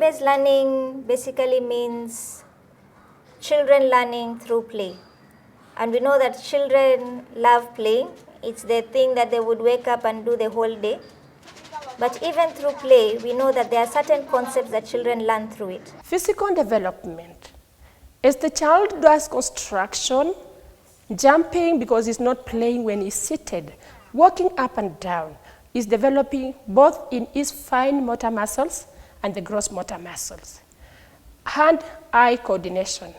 Play-based learning basically means children learning through play. And we know that children love playing. It's the thing that they would wake up and do the whole day. But even through play, we know that there are certain concepts that children learn through it. Physical development. As the child does construction, jumping because he's not playing when he's seated, walking up and down, is developing both in his fine motor muscles and the gross motor muscles. Hand-eye coordination.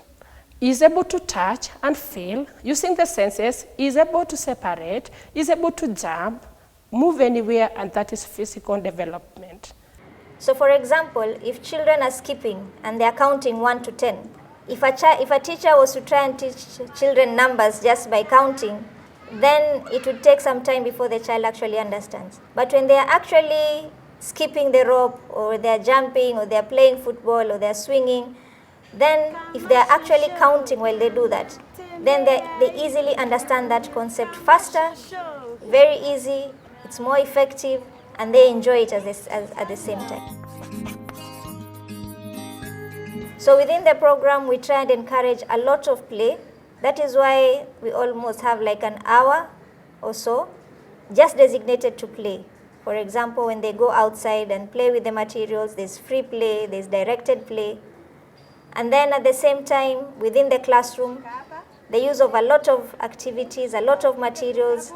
He is able to touch and feel using the senses. He is able to separate. He is able to jump, move anywhere, and that is physical development. So for example, if children are skipping and they are counting 1 to 10, if a teacher was to try and teach children numbers just by counting, then it would take some time before the child actually understands. But when they are actually skipping the rope, or they are jumping, or they are playing football, or they are swinging, then if they are actually counting while they do that, then they easily understand that concept faster, very easy, it's more effective, and they enjoy it at the same time. So within the program, we try and encourage a lot of play. That is why we almost have like an hour or so just designated to play. For example, when they go outside and play with the materials, there's free play, there's directed play. And then at the same time, within the classroom, the use of a lot of activities, a lot of materials,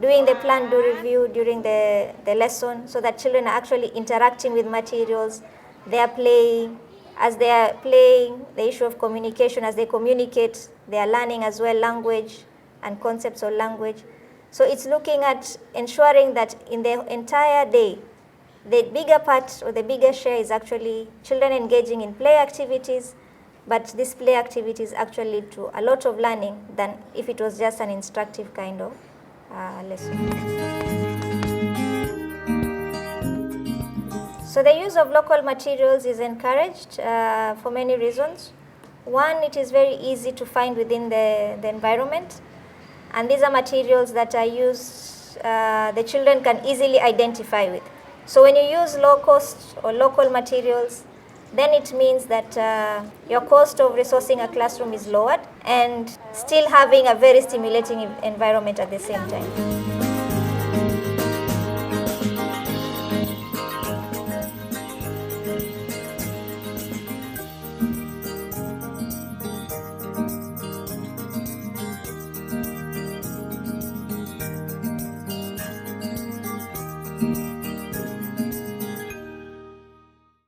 doing the plan, do review during the lesson, so that children are actually interacting with materials, they are playing. As they are playing, the issue of communication, as they communicate, they are learning as well language and concepts of language. So it's looking at ensuring that in the entire day, the bigger part or the bigger share is actually children engaging in play activities, but these play activities actually lead to a lot of learning than if it was just an instructive kind of lesson. So the use of local materials is encouraged for many reasons. One, it is very easy to find within the environment, and these are materials that are used, the children can easily identify with. So when you use low cost or local materials, then it means that your cost of resourcing a classroom is lowered and still having a very stimulating environment at the same time.